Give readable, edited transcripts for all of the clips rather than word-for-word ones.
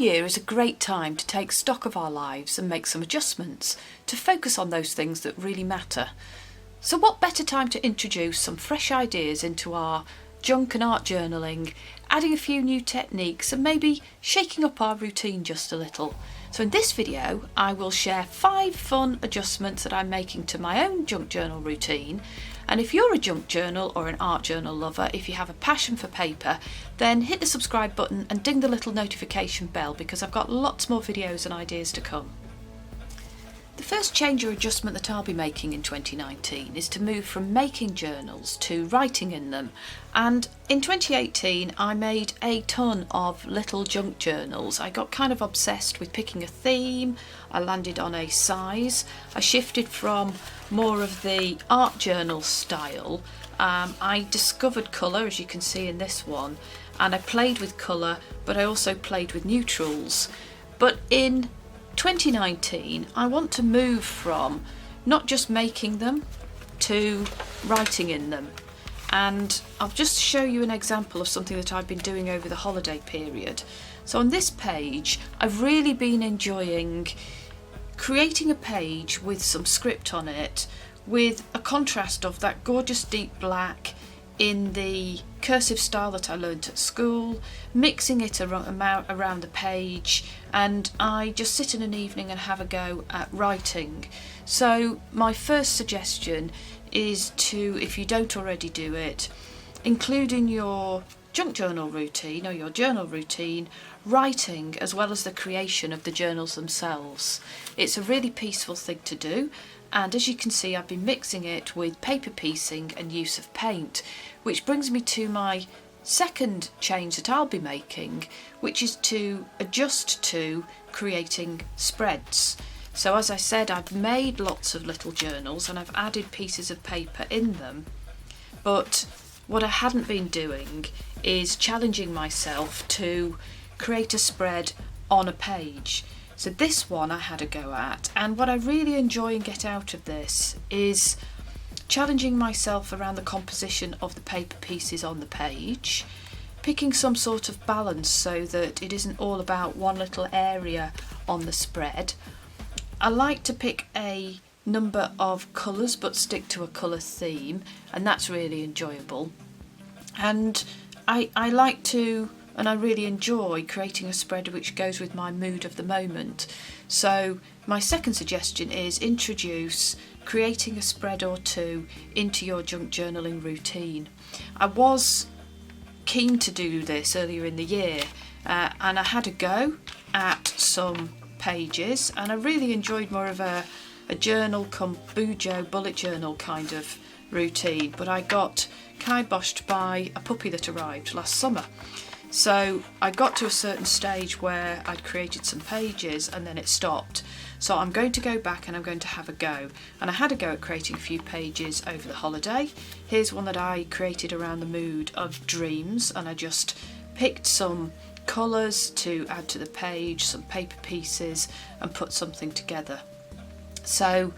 year is a great time to take stock of our lives and make some adjustments to focus on those things that really matter. So what better time to introduce some fresh ideas into our junk and art journaling, adding a few new techniques and maybe shaking up our routine just a little. So in this video I will share 5 fun adjustments that I'm making to my own junk journal routine. And if you're a junk journal or an art journal lover, if you have a passion for paper, then hit the subscribe button and ding the little notification bell because I've got lots more videos and ideas to come. The first change or adjustment that I'll be making in 2019 is to move from making journals to writing in them. And in 2018 I made a ton of little junk journals. I got kind of obsessed with picking a theme. I landed on a size. I shifted from more of the art journal style. I discovered colour, as you can see in this one, and I played with colour, but I also played with neutrals. But in 2019 I want to move from not just making them to writing in them, and I'll just show you an example of something that I've been doing over the holiday period. So on this page I've really been enjoying creating a page with some script on it, with a contrast of that gorgeous deep black in the cursive style that I learnt at school, mixing it around the page, and I just sit in an evening and have a go at writing. So my first suggestion is to, if you don't already do it, include in your junk journal routine or your journal routine writing as well as the creation of the journals themselves. It's a really peaceful thing to do, and as you can see I've been mixing it with paper piecing and use of paint, which brings me to my second change that I'll be making, which is to adjust to creating spreads. So as I said, I've made lots of little journals and I've added pieces of paper in them, but what I hadn't been doing is challenging myself to create a spread on a page. So this one I had a go at, and what I really enjoy and get out of this is challenging myself around the composition of the paper pieces on the page, picking some sort of balance so that it isn't all about one little area on the spread. I like to pick a number of colours but stick to a colour theme, and that's really enjoyable. And I like to, and I really enjoy creating a spread which goes with my mood of the moment. So my second suggestion is introduce creating a spread or two into your junk journaling routine. I was keen to do this earlier in the year, and I had a go at some pages, and I really enjoyed more of a journal come bujo bullet journal kind of routine, but I got kiboshed by a puppy that arrived last summer. So I got to a certain stage where I'd created some pages and then it stopped. So I'm going to go back and I'm going to have a go. And I had a go at creating a few pages over the holiday. Here's one that I created around the mood of dreams, and I just picked some colours to add to the page, some paper pieces, and put something together. So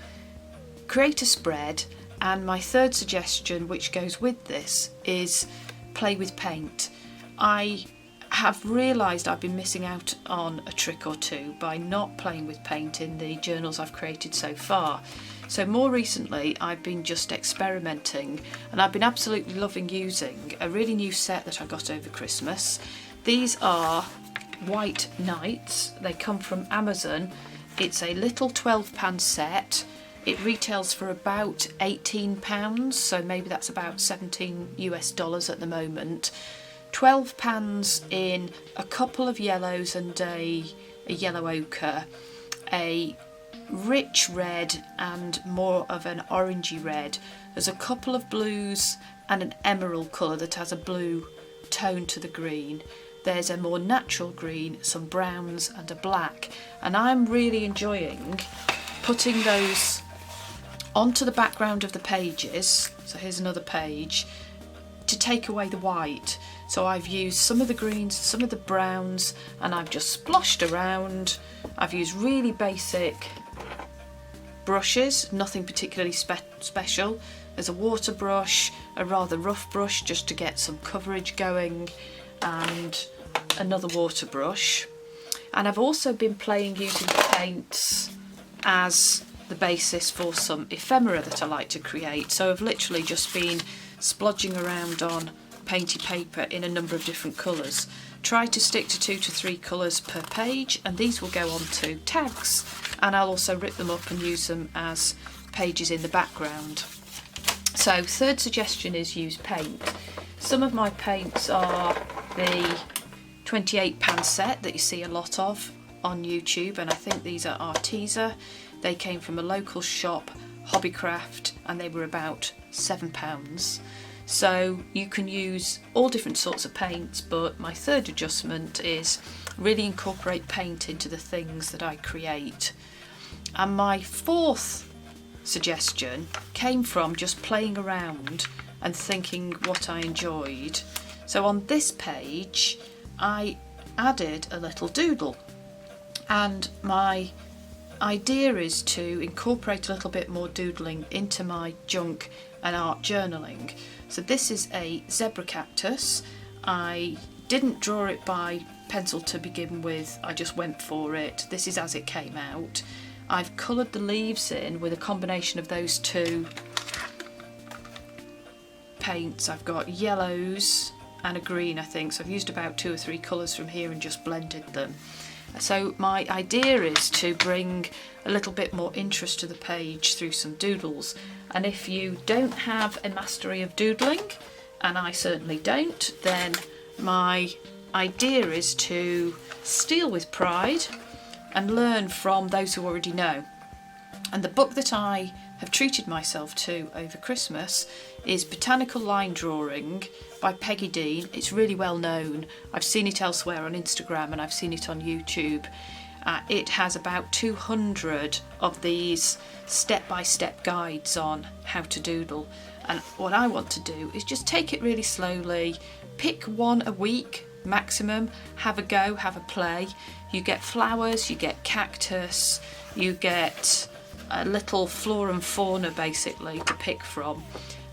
create a spread. And my third suggestion, which goes with this, is play with paint. I have realised I've been missing out on a trick or two by not playing with paint in the journals I've created so far. So more recently I've been just experimenting, and I've been absolutely loving using a really new set that I got over Christmas. These are White Nights. They come from Amazon. It's a little 12-pan set. It retails for about £18, so maybe that's about $17 at the moment. 12 pans in a couple of yellows and a yellow ochre, a rich red and more of an orangey red. There's a couple of blues and an emerald colour that has a blue tone to the green. There's a more natural green, some browns and a black, and I'm really enjoying putting those onto the background of the pages. So here's another page to take away the white. So I've used some of the greens, some of the browns, and I've just splashed around. I've used really basic brushes, nothing particularly special. There's a water brush, a rather rough brush just to get some coverage going, and another water brush. And I've also been playing using paints as the basis for some ephemera that I like to create. So I've literally just been splodging around on painty paper in a number of different colours. Try to stick to 2 to 3 colours per page, and these will go on to tags, and I'll also rip them up and use them as pages in the background. So third suggestion is use paint. Some of my paints are the 28 pan set that you see a lot of on YouTube, and I think these are Arteza. They came from a local shop, Hobbycraft, and they were about £7. So you can use all different sorts of paints, but my third adjustment is really incorporate paint into the things that I create. And my fourth suggestion came from just playing around and thinking what I enjoyed. So on this page I added a little doodle, and my idea is to incorporate a little bit more doodling into my junk and art journaling. So this is a zebra cactus. I didn't draw it by pencil to begin with, I just went for it. This is as it came out. I've coloured the leaves in with a combination of those two paints. I've got yellows and a green, I think, so I've used about 2 or 3 colours from here and just blended them. So my idea is to bring a little bit more interest to the page through some doodles, and if you don't have a mastery of doodling, and I certainly don't, then my idea is to steal with pride and learn from those who already know. And the book that I have treated myself to over Christmas is Botanical Line Drawing by Peggy Dean. It's really well known. I've seen it elsewhere on Instagram and I've seen it on YouTube. It has about 200 of these step-by-step guides on how to doodle. And what I want to do is just take it really slowly, pick one a week maximum, have a go, have a play. You get flowers, you get cactus, you get a little flora and fauna basically to pick from,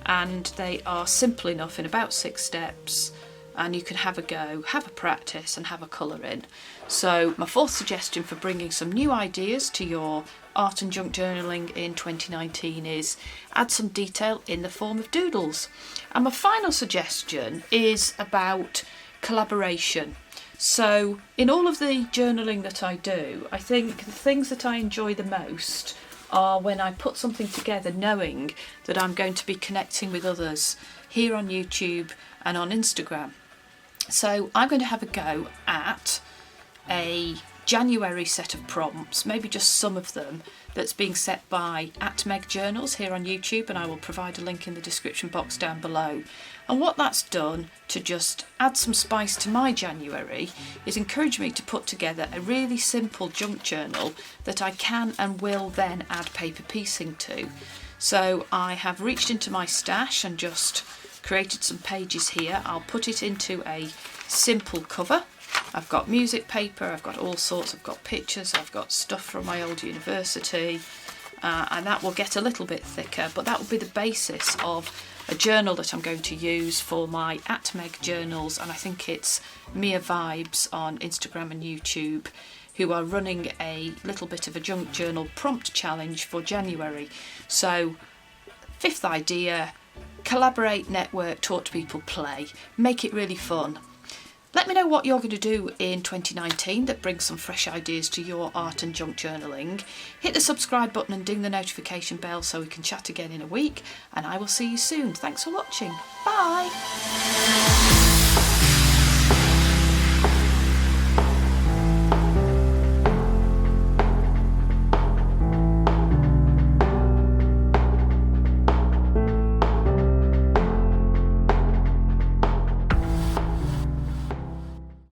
and they are simple enough in about 6 steps, and you can have a go, have a practice and have a colour in. So my fourth suggestion for bringing some new ideas to your art and junk journaling in 2019 is add some detail in the form of doodles. And my final suggestion is about collaboration. So in all of the journaling that I do, I think the things that I enjoy the most are when I put something together knowing that I'm going to be connecting with others here on YouTube and on Instagram. So I'm going to have a go at a January set of prompts, maybe just some of them, that's being set by @MegJournals here on YouTube, and I will provide a link in the description box down below. And what that's done to just add some spice to my January is encourage me to put together a really simple junk journal that I can and will then add paper piecing to. So I have reached into my stash and just created some pages here. I'll put it into a simple cover. I've got music paper, I've got all sorts, I've got pictures, I've got stuff from my old university, and that will get a little bit thicker, but that will be the basis of a journal that I'm going to use for my @MegJournals, and I think it's Mia Vibes on Instagram and YouTube, who are running a little bit of a junk journal prompt challenge for January. So, fifth idea, collaborate, network, talk to people, play. Make it really fun. Let me know what you're going to do in 2019 that brings some fresh ideas to your art and junk journaling. Hit the subscribe button and ding the notification bell so we can chat again in a week, and I will see you soon. Thanks for watching. Bye!